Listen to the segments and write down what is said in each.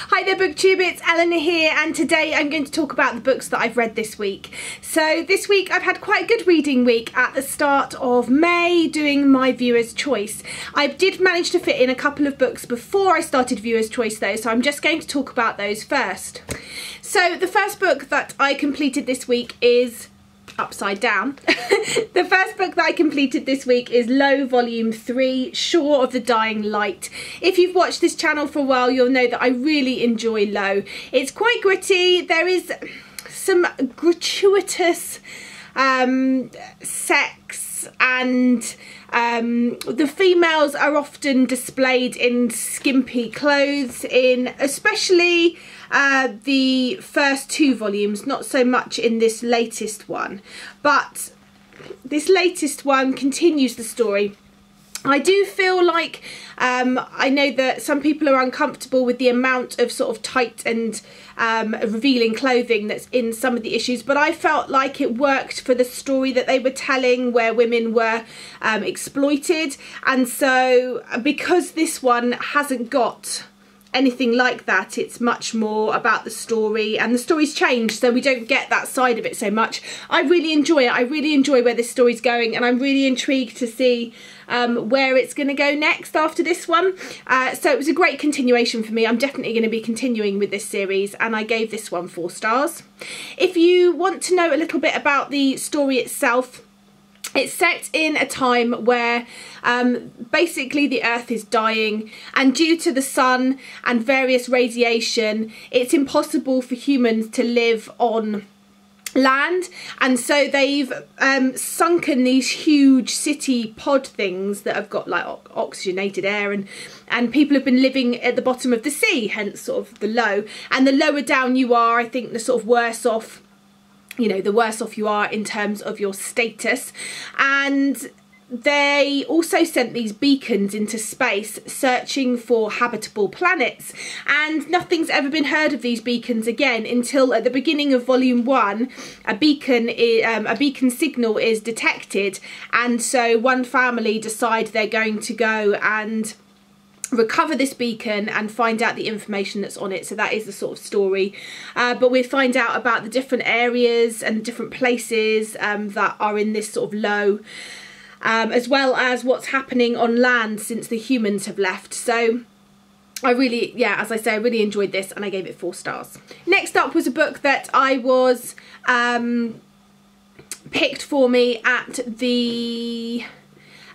Hi there BookTube, it's Eleanor here, and today I'm going to talk about the books that I've read this week. So this week I've had quite a good reading week at the start of May doing my Viewer's Choice. I did manage to fit in a couple of books before I started Viewer's Choice though, so I'm just going to talk about those first. So the first book that I completed this week is upside down. The first book that I completed this week is Low Volume 3, Shore of the Dying Light. If you've watched this channel for a while, you'll know that I really enjoy Low. It's quite gritty. There is some gratuitous sex, and the females are often displayed in skimpy clothes, in especially the first two volumes, not so much in this latest one, but this latest one continues the story. I do feel like I know that some people are uncomfortable with the amount of sort of tight and revealing clothing that's in some of the issues, but I felt like it worked for the story that they were telling, where women were exploited. And so because this one hasn't got anything like that, it's much more about the story, and the story's changed, so we don't get that side of it so much. I really enjoy it. I really enjoy where this story's going, and I'm really intrigued to see where it's going to go next after this one. So it was a great continuation for me. I'm definitely going to be continuing with this series, and I gave this one 4 stars. If you want to know a little bit about the story itself, it's set in a time where basically the earth is dying, and due to the sun and various radiation, it's impossible for humans to live on land, and so they've sunken these huge city pod things that have got like oxygenated air, and people have been living at the bottom of the sea, hence sort of the low. And the lower down you are, I think the sort of worse off, you know, the worse off you are in terms of your status. And they also sent these beacons into space searching for habitable planets, and nothing's ever been heard of these beacons again until at the beginning of volume 1 a beacon signal is detected, and so one family decide they're going to go and recover this beacon and find out the information that's on it. So that is the sort of story, but we find out about the different areas and different places that are in this sort of low, as well as what's happening on land since the humans have left. So I really, yeah, as I say, I really enjoyed this, and I gave it 4 stars. Next up was a book that I was picked for me at the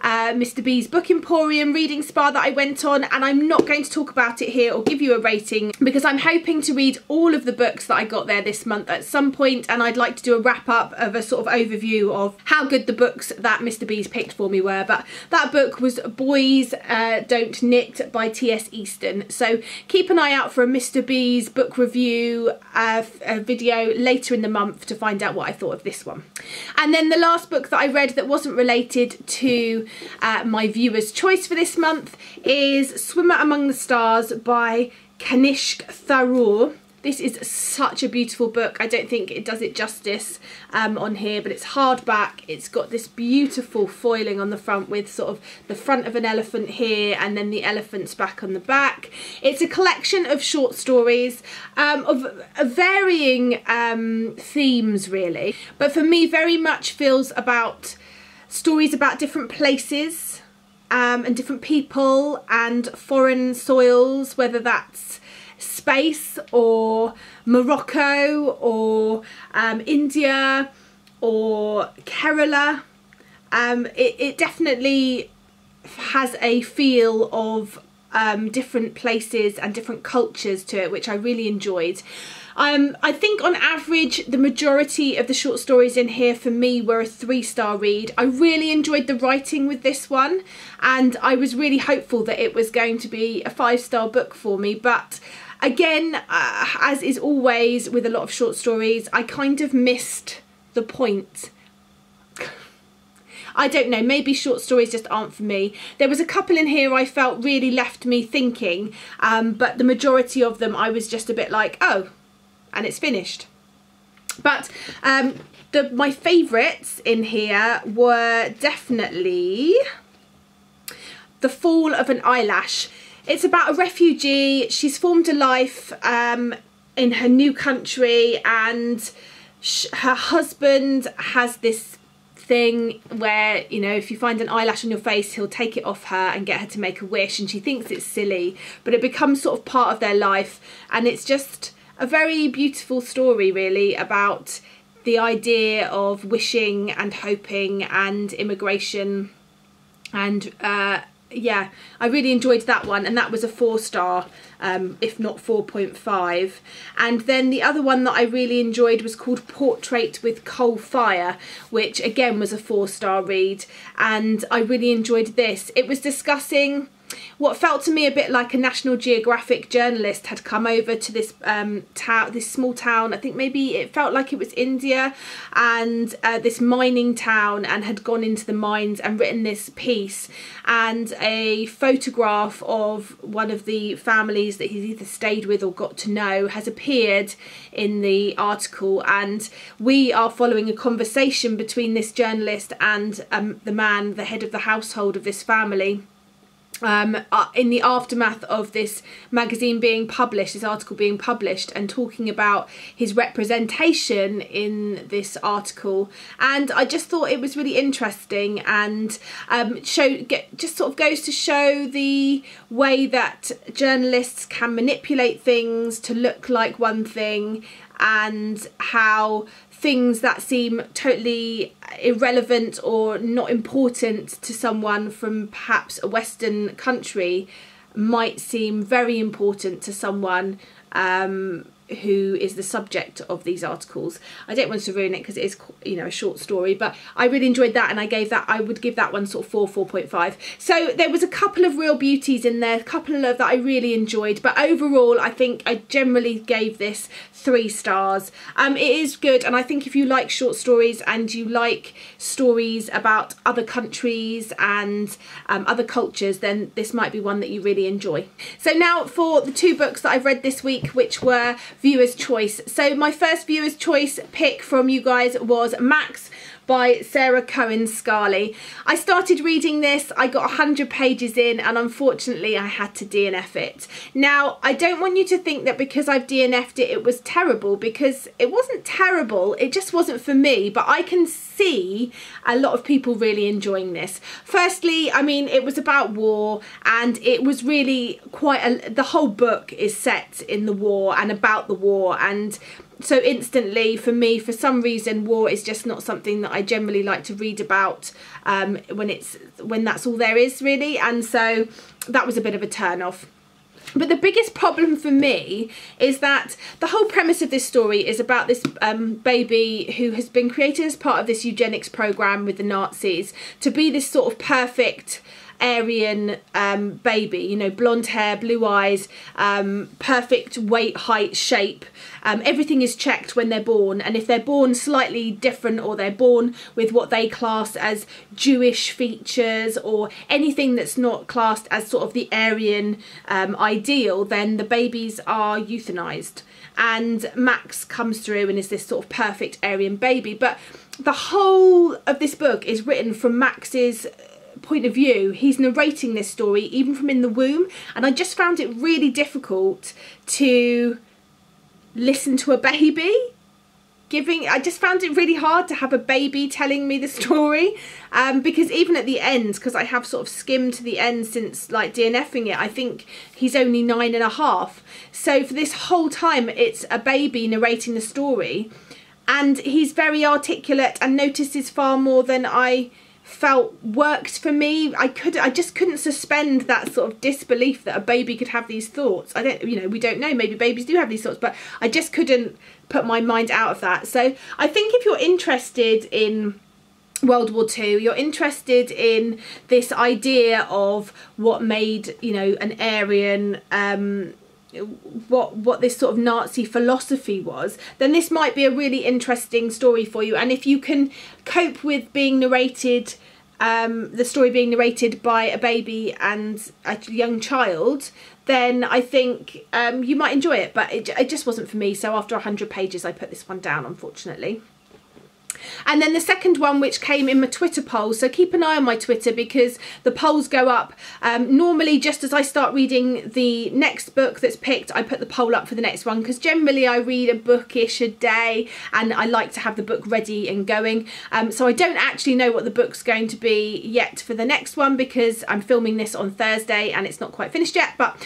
Mr. B's Book Emporium reading spa that I went on, and I'm not going to talk about it here or give you a rating because I'm hoping to read all of the books that I got there this month at some point, and I'd like to do a wrap up of a sort of overview of how good the books that Mr. B's picked for me were. But that book was Boys Don't Knit by T.S. Easton, so keep an eye out for a Mr. B's book review video later in the month to find out what I thought of this one. And then the last book that I read that wasn't related to my Viewer's Choice for this month is Swimmer Among the Stars by Kanishk Tharoor. This is such a beautiful book. I don't think it does it justice on here, but it's hardback. It's got this beautiful foiling on the front with sort of the front of an elephant here and then the elephant's back on the back. It's a collection of short stories of varying themes really, but for me very much feels about stories about different places and different people and foreign soils, whether that's space or Morocco or India or Kerala. It definitely has a feel of different places and different cultures to it, which I really enjoyed. I think on average the majority of the short stories in here for me were a 3-star read. I really enjoyed the writing with this one, and I was really hopeful that it was going to be a 5-star book for me, but again, as is always with a lot of short stories, I kind of missed the point. I don't know, maybe short stories just aren't for me. There was a couple in here I felt really left me thinking, but the majority of them I was just a bit like, oh, and it's finished. But my favourites in here were definitely The Fall of an Eyelash. It's about a refugee. She's formed a life in her new country, and her husband has this thing where, you know, if you find an eyelash on your face, he'll take it off her and get her to make a wish, and she thinks it's silly, but it becomes sort of part of their life. And it's just a very beautiful story, really, about the idea of wishing and hoping and immigration. And yeah, I really enjoyed that one, and that was a 4-star, if not 4.5. And then the other one that I really enjoyed was called Portrait with Coal Fire, which again was a 4-star read, and I really enjoyed this. It was discussing what felt to me a bit like a National Geographic journalist had come over to this this small town. I think maybe it felt like it was India, and this mining town, and had gone into the mines and written this piece. And a photograph of one of the families that he's either stayed with or got to know has appeared in the article, and we are following a conversation between this journalist and the man, the head of the household of this family, in the aftermath of this magazine being published, this article being published, and talking about his representation in this article. And I just thought it was really interesting, and just sort of goes to show the way that journalists can manipulate things to look like one thing, and how things that seem totally irrelevant or not important to someone from perhaps a Western country might seem very important to someone who is the subject of these articles. I don't want to ruin it because it is, you know, a short story, but I really enjoyed that, and I would give that one sort of 4.5. So there was a couple of real beauties in there, a couple of that I really enjoyed, but overall I think I generally gave this 3 stars. It is good, and I think if you like short stories and you like stories about other countries and other cultures, then this might be one that you really enjoy. So now for the 2 books that I've read this week, which were viewer's choice. So my first viewer's choice pick from you guys was Max by Sarah Cohen Scarley. I started reading this, I got 100 pages in, and unfortunately I had to DNF it. Now, I don't want you to think that because I've DNF'd it, it was terrible, because it wasn't terrible, it just wasn't for me, but I can see a lot of people really enjoying this. Firstly, I mean, it was about war, and it was really quite the whole book is set in the war and about the war, and so instantly for me, for some reason, war is just not something that I generally like to read about when that's all there is, really, and so that was a bit of a turn off. But the biggest problem for me is that the whole premise of this story is about this baby who has been created as part of this eugenics program with the Nazis to be this sort of perfect Aryan baby, you know, blonde hair, blue eyes, perfect weight, height, shape. Everything is checked when they're born, and if they're born slightly different, or they're born with what they class as Jewish features, or anything that's not classed as sort of the Aryan ideal, then the babies are euthanized. And Max comes through and is this sort of perfect Aryan baby. But the whole of this book is written from Max's point of view. He's narrating this story even from in the womb, and I just found it really difficult to listen to a baby I just found it really hard to have a baby telling me the story, because even at the end, because I have sort of skimmed to the end since like DNFing it, I think he's only 9.5. So for this whole time it's a baby narrating the story, and he's very articulate and notices far more than I felt worked for me. I just couldn't suspend that sort of disbelief that a baby could have these thoughts. We don't know, maybe babies do have these thoughts, but I just couldn't put my mind out of that. So I think if you're interested in World War II, you're interested in this idea of what made, you know, an Aryan, what this sort of Nazi philosophy was, then this might be a really interesting story for you. And if you can cope with being narrated, the story being narrated by a baby and a young child, then I think you might enjoy it. But it just wasn't for me, so after 100 pages I put this one down, unfortunately. And then the second one, which came in my Twitter poll, so keep an eye on my Twitter because the polls go up normally just as I start reading the next book that's picked. I put the poll up for the next one because generally I read a bookish a day and I like to have the book ready and going. So I don't actually know what the book's going to be yet for the next one because I'm filming this on Thursday and it's not quite finished yet. But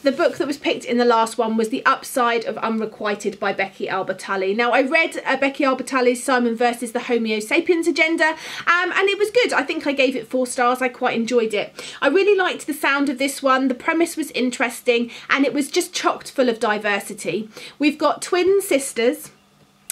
the book that was picked in the last one was The Upside of Unrequited by Becky Albertalli. Now I read Becky Albertalli's Simon versus the Homo sapiens agenda and it was good. I think I gave it 4 stars. I quite enjoyed it. I really liked the sound of this one. The premise was interesting and it was just chocked full of diversity. We've got twin sisters.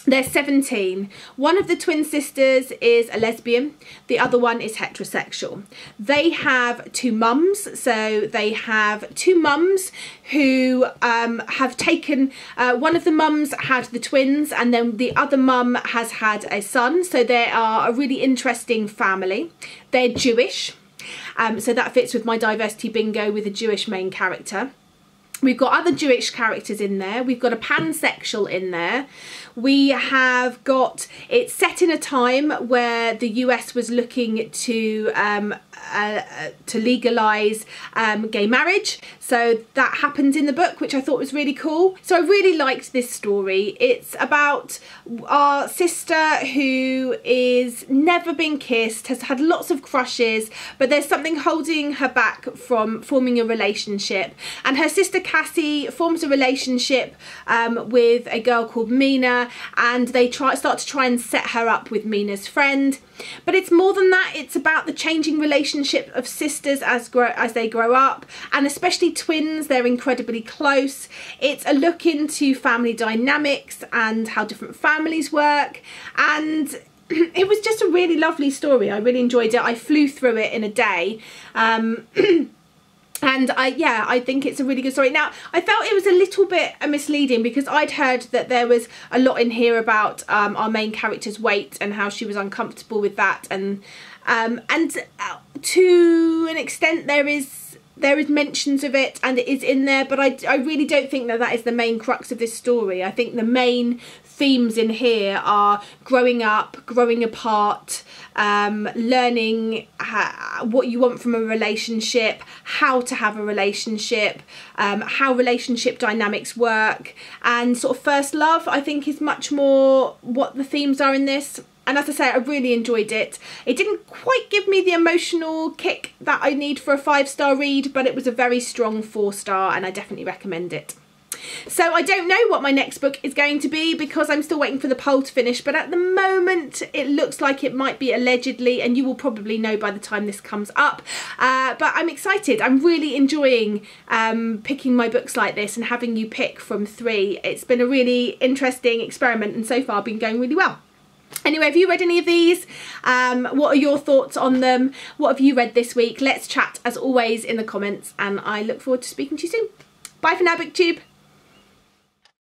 They're 17. One of the twin sisters is a lesbian. The other one is heterosexual. They have 2 mums. So they have 2 mums who have taken, one of the mums had the twins and then the other mum has had a son. So they are a really interesting family. They're Jewish. So that fits with my diversity bingo with a Jewish main character. We've got other Jewish characters in there. We've got a pansexual in there. We have got, it's set in a time where the US was looking to legalise gay marriage. So that happens in the book, which I thought was really cool. So I really liked this story. It's about our sister who is never been kissed, has had lots of crushes, but there's something holding her back from forming a relationship. And her sister Cassie forms a relationship with a girl called Mina, and they start to try and set her up with Mina's friend. But it's more than that. It's about the changing relationship of sisters as they grow up, and especially twins. They're incredibly close. It's a look into family dynamics and how different families work, and it was just a really lovely story. I really enjoyed it. I flew through it in a day. And I think it's a really good story. Now, I felt it was a little bit misleading because I'd heard that there was a lot in here about our main character's weight and how she was uncomfortable with that. And to an extent there is mentions of it and it is in there, but I really don't think that is the main crux of this story. I think the main themes in here are growing up, growing apart, learning what you want from a relationship, how to have a relationship, how relationship dynamics work, and sort of first love, I think, is much more what the themes are in this. And as I say, I really enjoyed it. It didn't quite give me the emotional kick that I need for a 5-star read, but it was a very strong 4-star and I definitely recommend it. So I don't know what my next book is going to be because I'm still waiting for the poll to finish, but at the moment it looks like it might be Allegedly, and you will probably know by the time this comes up. But I'm excited. I'm really enjoying picking my books like this and having you pick from 3. It's been a really interesting experiment and so far been going really well. Anyway, have you read any of these? What are your thoughts on them? What have you read this week? Let's chat as always in the comments, and I look forward to speaking to you soon. Bye for now, BookTube.